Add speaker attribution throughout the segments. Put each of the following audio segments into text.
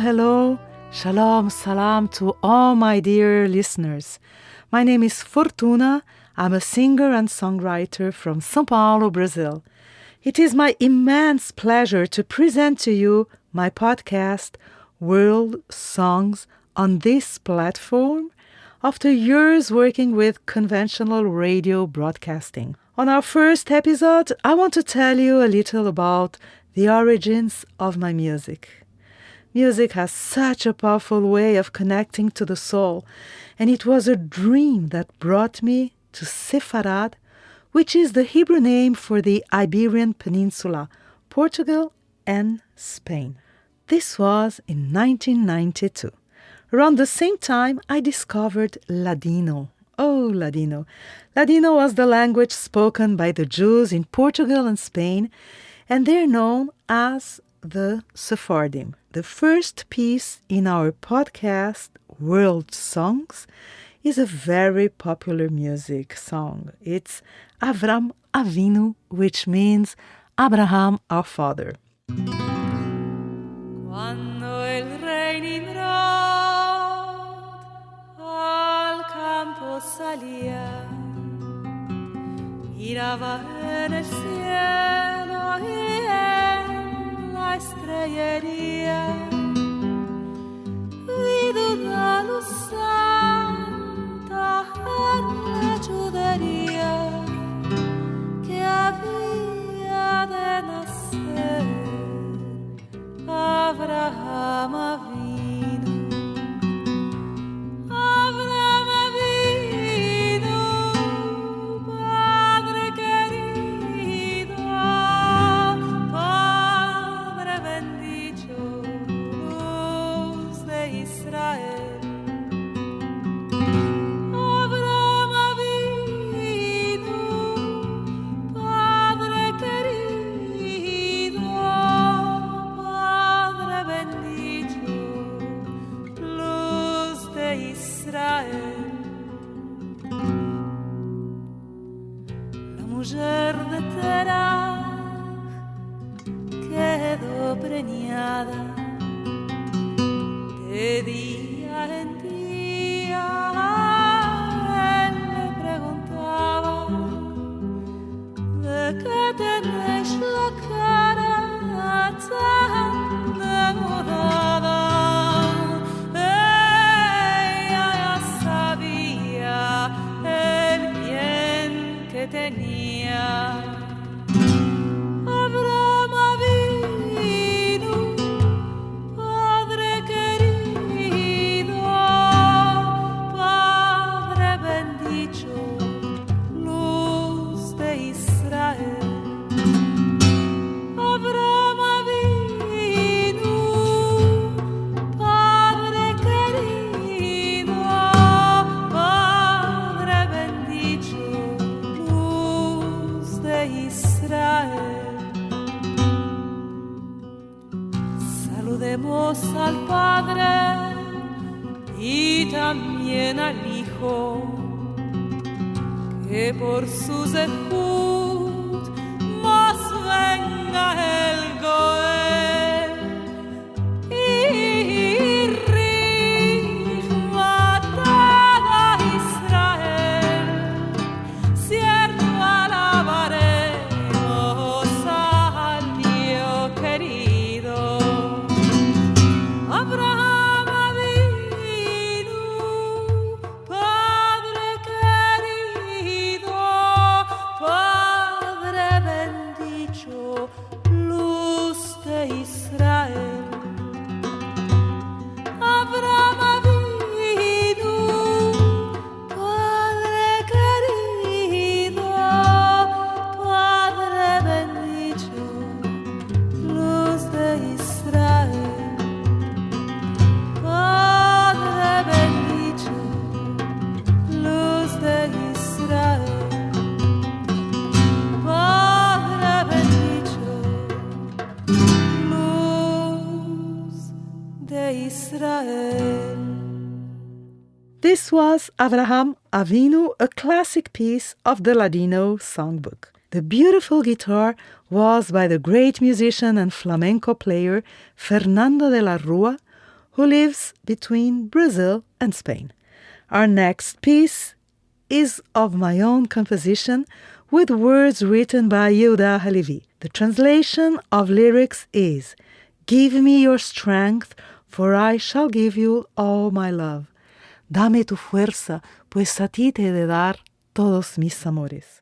Speaker 1: hello. Shalom, salam to all my dear listeners. My name is Fortuna. I'm a singer and songwriter from São Paulo, Brazil. It is my immense pleasure to present to you my podcast, World Songs, on this platform after years working with conventional radio broadcasting. On our first episode, I want to tell you a little about the origins of my music. Music has such a powerful way of connecting to the soul, and it was a dream that brought me to Sephardim, which is the Hebrew name for the Iberian Peninsula, Portugal and Spain. This was in 1992. Around the same time, I discovered Ladino. Oh, Ladino. Ladino was the language spoken by the Jews in Portugal and Spain, and they're known as the Sephardim. The first piece in our podcast, World Songs, is a very popular music song. It's Avram Avinu, which means Abraham, our father.
Speaker 2: Quando il re Nimrod al campo salía, miraba en el cielo y en la estrellería vi una luz santa en la judería que había de nacer Abraham Avinu. Abraham Avinu, Padre querido, Padre bendito, luz de Israel. Abraham Avinu, Padre querido, Padre bendito, luz de Israel. La mujer de Terah quedó preñada de día en día. Él le preguntaba: ¿de qué tenéis la cara tan demudada? Ella ya sabía el bien que tenía. Abraham Avinu, Padre querido, Padre bendito, luz de Israel. Abraham Avinu, Padre querido, Padre bendito, luz de Israel. Saludemos al Padre y también al Hijo, que por su zehut más venga el Goel y rifmatada Israel. Cierto alabaremos al Dios querido. Abraham Avinu, Padre querido, Padre bendito, luz de Israel. Abraham Avinu, Padre querido, Padre bendito, luz de Israel. Padre bendito, luz de Israel. Padre bendito, luz de Israel.
Speaker 1: This was Avraham Avinu, a classic piece of the Ladino songbook. The beautiful guitar was by the great musician and flamenco player Fernando de la Rua, who lives between Brazil and Spain. Our next piece is of my own composition with words written by Yehuda Halevi. The translation of lyrics is, "Give me your strength, for I shall give you all my love. Dame tu fuerza, pues a ti te he de dar todos mis amores."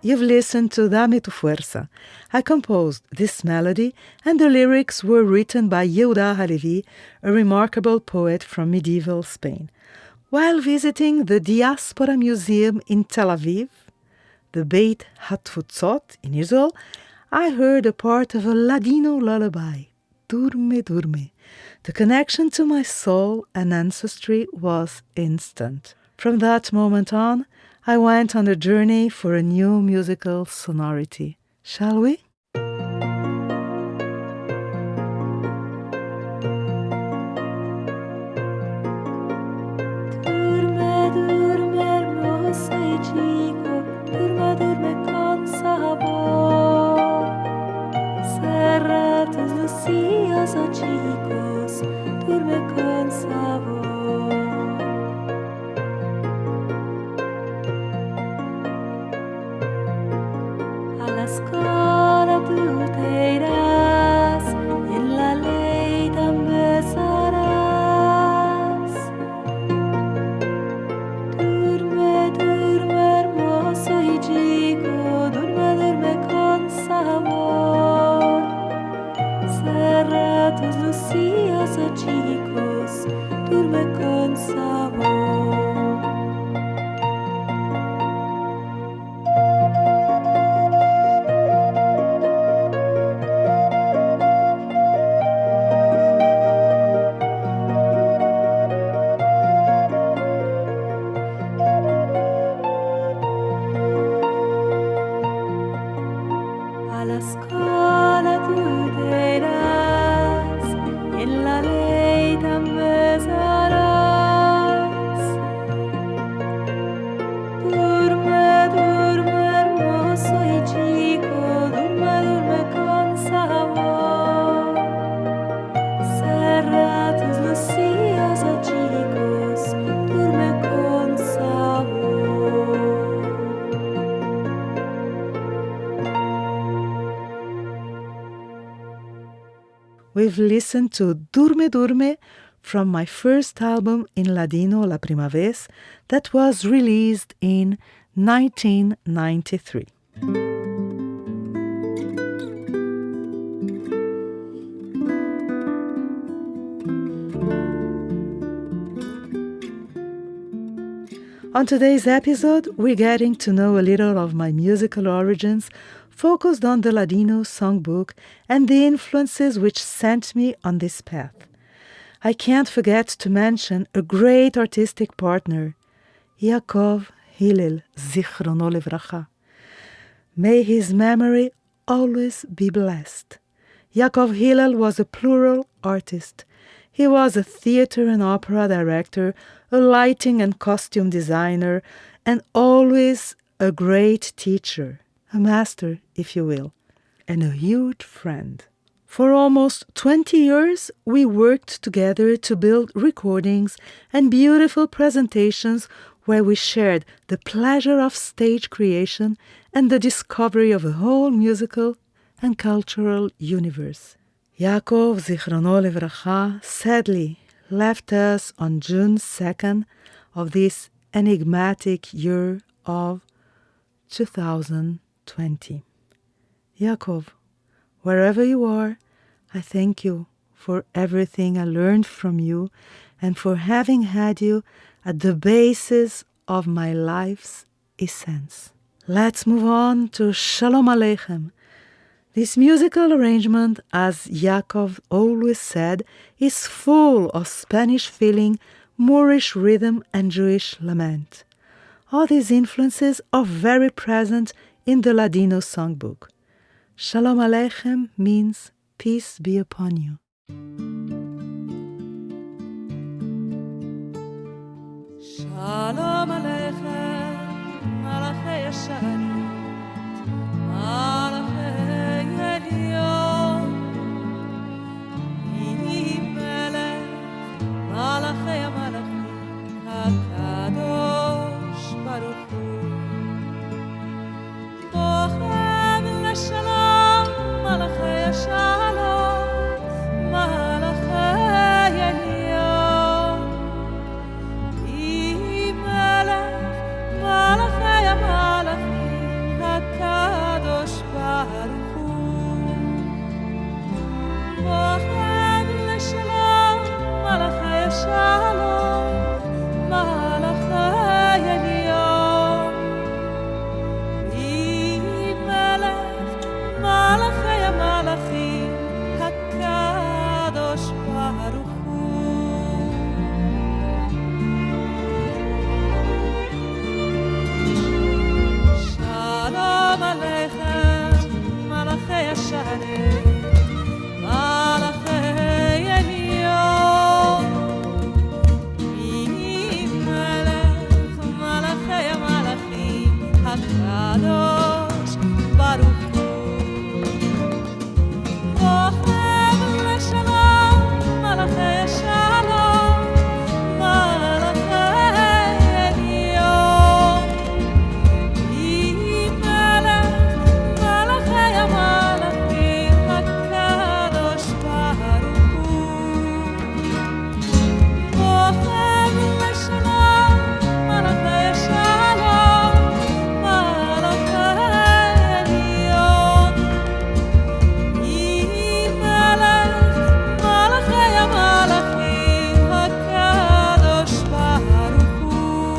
Speaker 1: You've listened to Dame tu fuerza. I composed this melody, and the lyrics were written by Yehuda Halevi, a remarkable poet from medieval Spain. While visiting the Diaspora Museum in Tel Aviv, the Beit HaTfutzot in Israel, I heard a part of a Ladino lullaby, Durme, Durme. The connection to my soul and ancestry was instant. From that moment on, I went on a journey for a new musical sonority. Shall we?
Speaker 2: Durme, durme, hermoso y chico, durme, durme con sabor. Cerra tus lucías, oh chicos, durme con sabor. A la escuela tú te irás y en la ley te empezarás. Durme, durme, hermoso y chico, durme, durme con sabor. Cerra tus lucías, oh chicos, durme con sabor. A la escuela tú te irás y en la ley te empezarás. Durme, durme, hermoso y chico, durme, durme con sabor. Cerra tus lucías, oh chicos, durme con sabor.
Speaker 1: We've listened to Durme Durme from my first album in Ladino La Prima Vez that was released in 1993. On today's episode, we're getting to know a little of my musical origins, focused on the Ladino songbook and the influences which sent me on this path. I can't forget to mention a great artistic partner, Yaakov Hillel, Zichrono Levracha. May his memory always be blessed. Yaakov Hillel was a plural artist. He was a theater and opera director, a lighting and costume designer, and always a great teacher, a master, if you will, and a huge friend. For almost 20 years, we worked together to build recordings and beautiful presentations where we shared the pleasure of stage creation and the discovery of a whole musical and cultural universe. Yaakov, Zichrono Levracha, sadly left us on June 2nd of this enigmatic year of 2020. Yaakov, wherever you are, I thank you for everything I learned from you and for having had you at the basis of my life's essence. Let's move on to Shalom Aleichem. This musical arrangement, as Yaakov always said, is full of Spanish feeling, Moorish rhythm, and Jewish lament. All these influences are very present in the Ladino songbook. Shalom Aleichem means peace be upon you.
Speaker 2: Shalom Aleichem, Malachei Yesharim, Malachei Elyon, Melech, Malachei HaMalachim, HaKadosh Baruch Hu, Bochem Leshalom, Malachei Shalom, Malachei Elyon, Malachei HaMalachim, HaKadosh Baruch Hu, Bochem Leshalom, Malachei Shalom, Malachei Elyon, Malachei HaMalachim, HaKadosh Baruch Hu. Shalom Aleichem, Malachei Yesharim, Malachei Elyon, Melech, Malachei HaMalachim, HaKadosh Baruch Hu, Bochem Leshalom, Malachei Shalom, Malachei Elyon, Malachei HaMalachim, HaKadosh Baruch Hu, Bochem Leshalom, Malachei Shalom, Malachei Elyon, Malachei HaMalachim, HaKadosh Baruch Hu.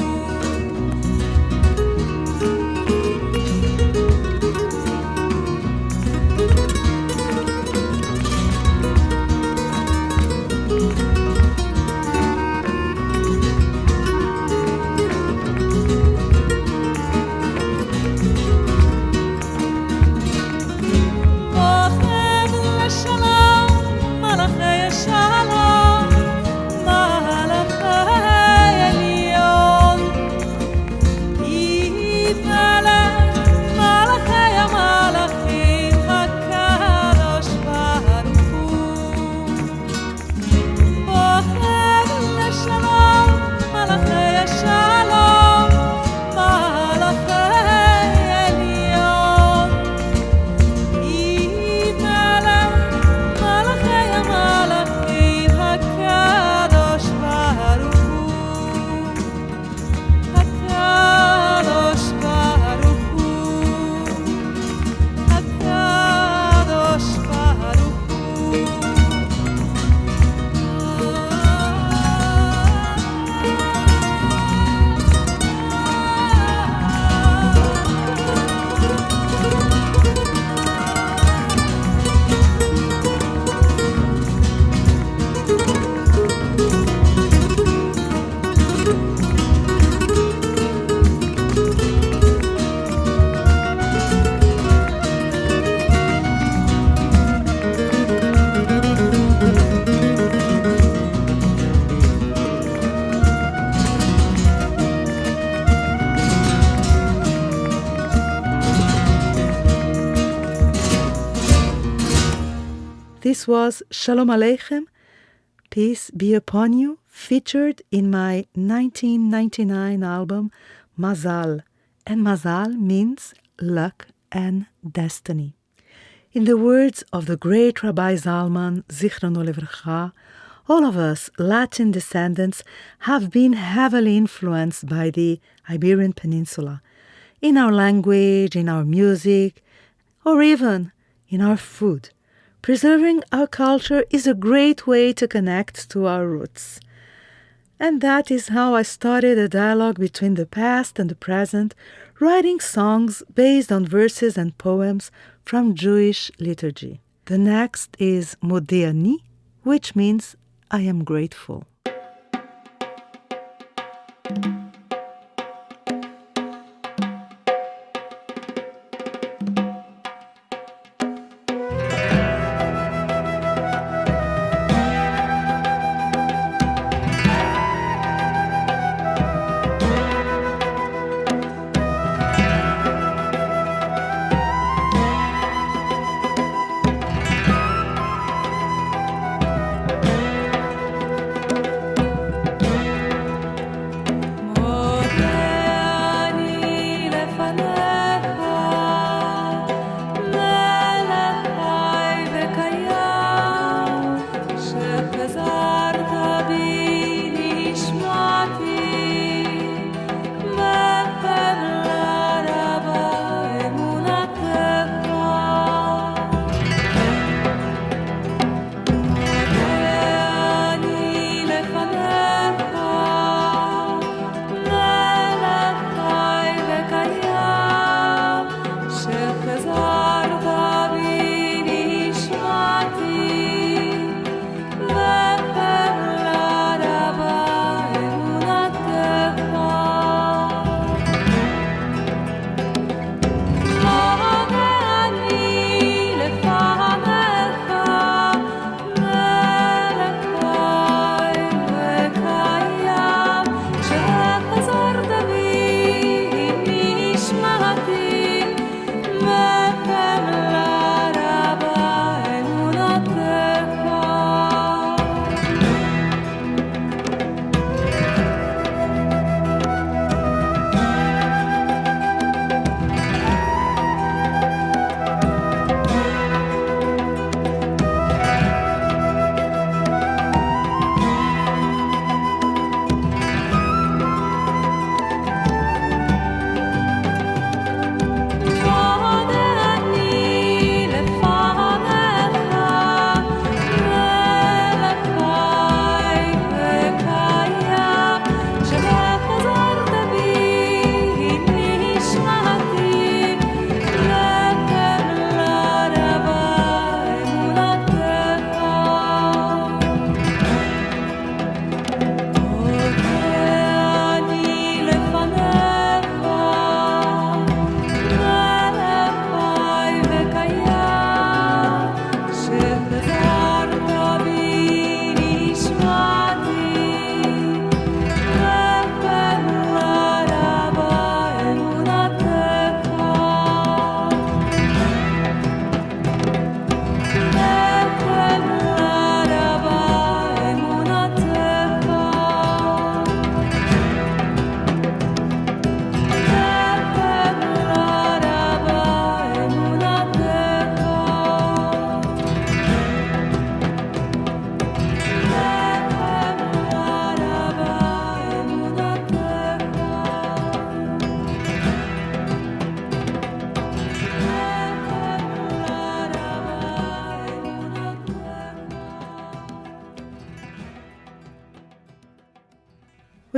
Speaker 2: Bochem Leshalom, Malachei Shalom, Malachei Elyon, Malachei HaMalachim, HaKadosh Baruch Hu, Bochem Leshalom, Malachei Shalom, Malachei Elyon, Malachei HaMalachim, HaKadosh Baruch Hu, HaKadosh Baruch Hu.
Speaker 1: piece was Shalom Aleichem, Peace Be Upon You, featured in my 1999 album Mazal. And Mazal means luck and destiny. In the words of the great Rabbi Zalman, Zichrono Levracha, all of us Latin descendants have been heavily influenced by the Iberian Peninsula, in our language, in our music, or even in our food. Preserving our culture is a great way to connect to our roots. And that is how I started a dialogue between the past and the present, writing songs based on verses and poems from Jewish liturgy. The next is Modeh Ani, which means I am grateful.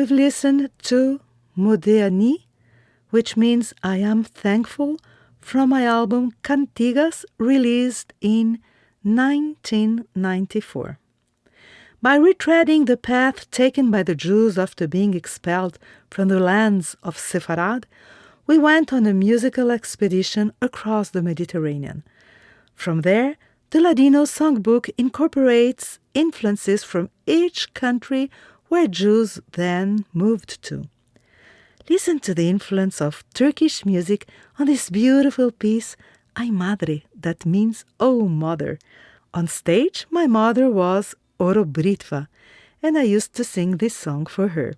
Speaker 1: We've listened to Modeh Ani, which means I am thankful, from my album Cantigas, released in 1994. By retreading the path taken by the Jews after being expelled from the lands of Sephardim, we went on a musical expedition across the Mediterranean. From there, the Ladino songbook incorporates influences from each country where Jews then moved to. Listen to the influence of Turkish music on this beautiful piece, Ay Madre, that means Oh Mother, On stage, my mother was Orobritva, and I used to sing this song for her.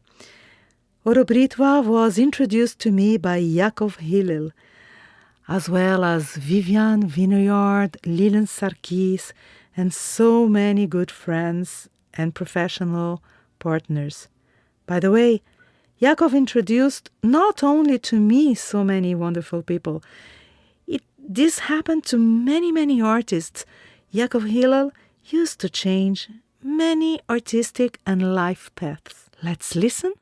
Speaker 1: Orobritva was introduced to me by Yaakov Hillel, as well as Vivian Vineyard, Lilian Sarkis, and so many good friends and professional partners. By the way, Yaakov introduced not only to me so many wonderful people. This happened to many artists. Yaakov Hillel used to change many artistic and life paths. Let's listen.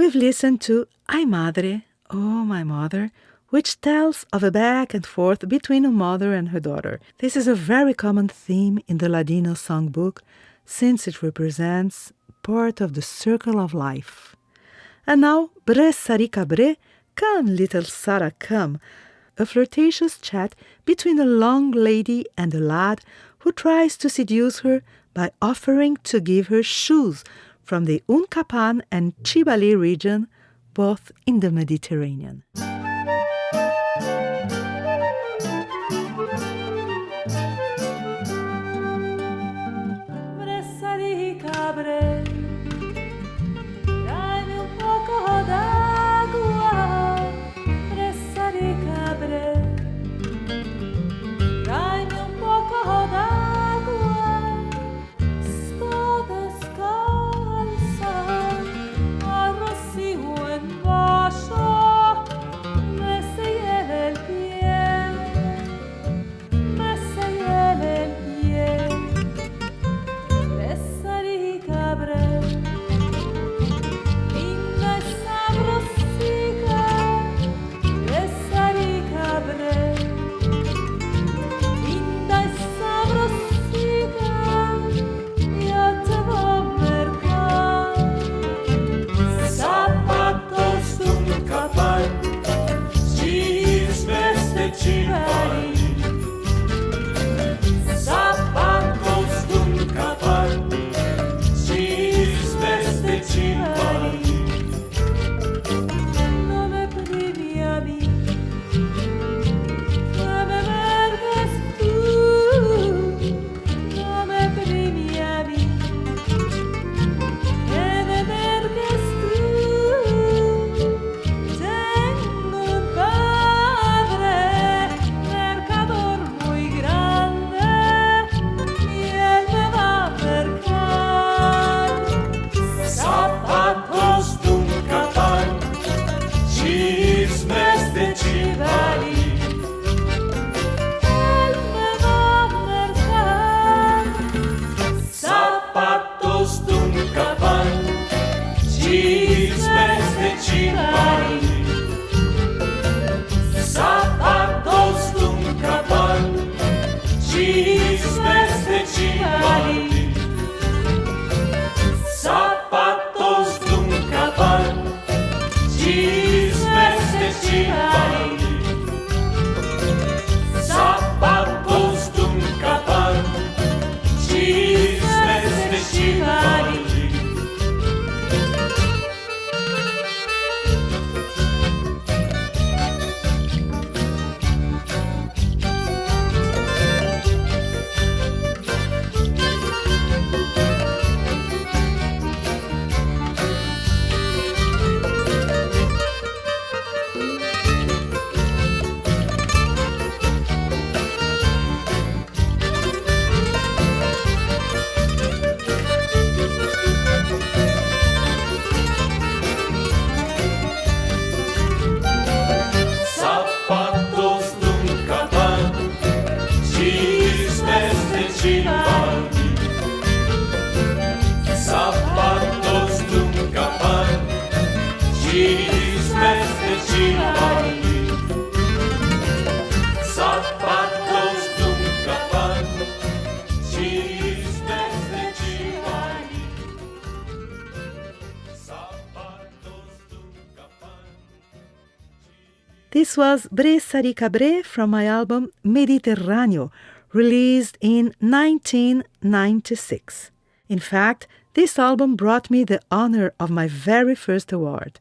Speaker 1: We've listened to Ay Madre, Oh My Mother, which tells of a back and forth between a mother and her daughter. This is a very common theme in the Ladino songbook, since it represents part of the circle of life. And now, Bre Sarika Bre, come little Sarah come, a flirtatious chat between a long lady and a lad who tries to seduce her by offering to give her shoes from the Uncapan and Cibali region, both in the Mediterranean. This was Bre Sarika Bre from my album Mediterraneo, released in 1996. In fact, this album brought me the honor of my very first award.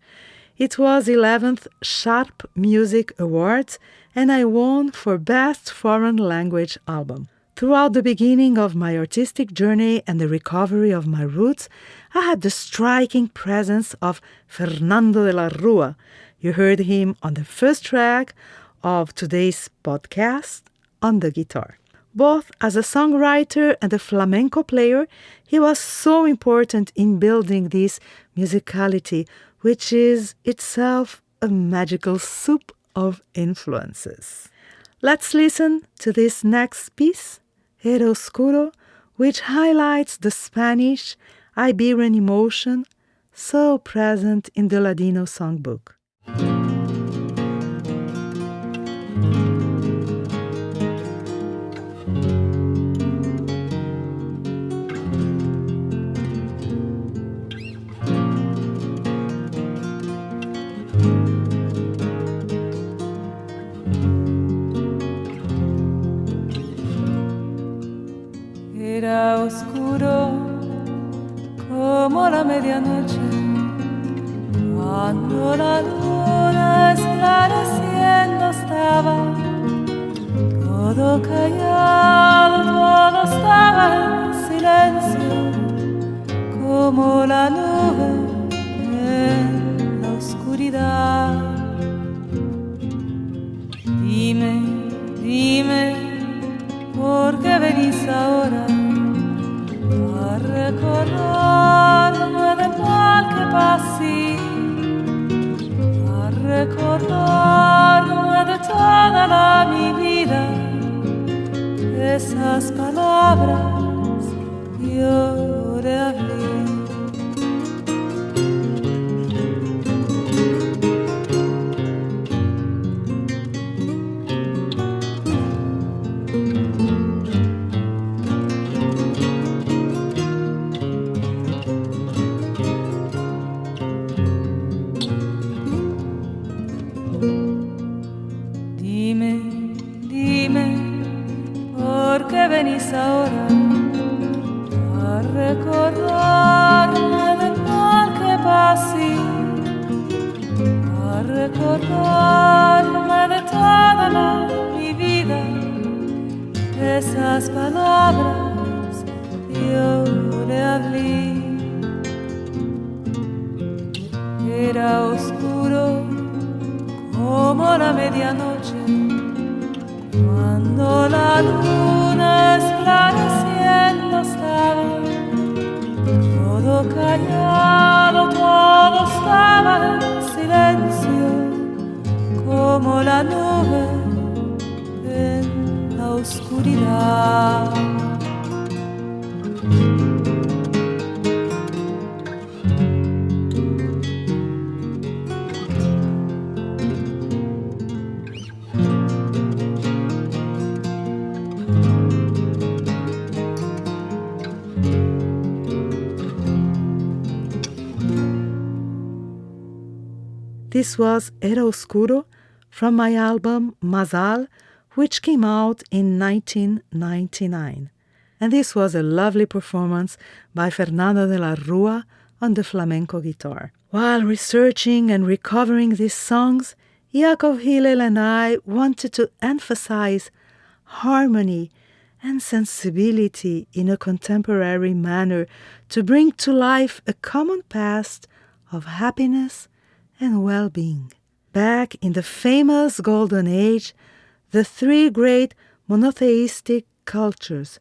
Speaker 1: It was 11th Sharp Music Awards, and I won for Best Foreign Language Album. Throughout the beginning of my artistic journey and the recovery of my roots, I had the striking presence of Fernando de la Rúa. You heard him on the first track of today's podcast on the guitar. Both as a songwriter and a flamenco player, he was so important in building this musicality, which is itself a magical soup of influences. Let's listen to this next piece, Era Oscuro, which highlights the Spanish Iberian emotion so present in the Ladino songbook.
Speaker 2: Era oscuro como la medianoche, cuando la luna esclareciendo estaba, todo callado, todo estaba en silencio, como la nube en la oscuridad. Dime, dime, ¿por qué venís ahora a recordarme del mal que pasé, a recordarme de toda mi vida? Esas palabras yo le hablé. Venís ahora a recordarme del mal que pasé, a recordarme de toda mi vida. Esas palabras yo le hablé. Era oscuro como la medianoche, cuando la luna esclareciendo estaba, todo callado, todo estaba en silencio, como la nube en la oscuridad.
Speaker 1: This was Era Oscuro from my album Mazal, which came out in 1999. And this was a lovely performance by Fernando de la Rúa on the flamenco guitar. While researching and recovering these songs, Yaakov Hillel and I wanted to emphasize harmony and sensibility in a contemporary manner to bring to life a common past of happiness and well-being. Back in the famous Golden Age, the three great monotheistic cultures,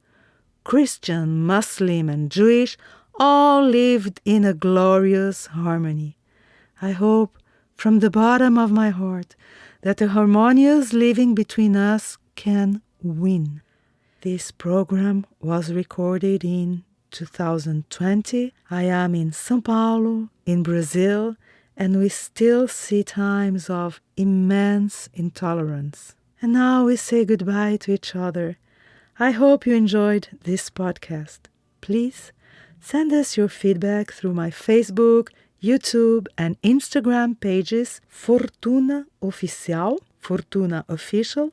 Speaker 1: Christian, Muslim, and Jewish, all lived in a glorious harmony. I hope from the bottom of my heart that the harmonious living between us can win. This program was recorded in 2020. I am in São Paulo, in Brazil, and we still see times of immense intolerance. And now we say goodbye to each other. I hope you enjoyed this podcast. Please send us your feedback through my Facebook, YouTube, and Instagram pages, Fortuna Oficial, Fortuna Official.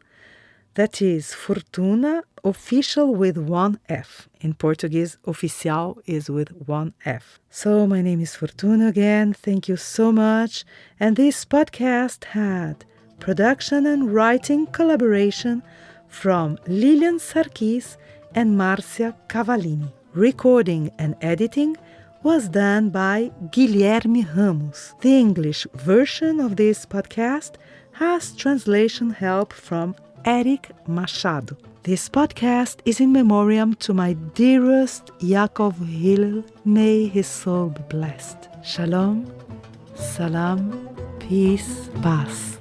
Speaker 1: That is Fortuna Official with one F. In Portuguese, Oficial is with one F. So my name is Fortuna again. Thank you so much. And this podcast had production and writing collaboration from Lilian Sarkis and Marcia Cavallini. Recording and editing was done by Guilherme Ramos. The English version of this podcast has translation help from Eric Machado. This podcast is in memoriam to my dearest Yaakov Hillel. May his soul be blessed. Shalom, salam, peace, paz.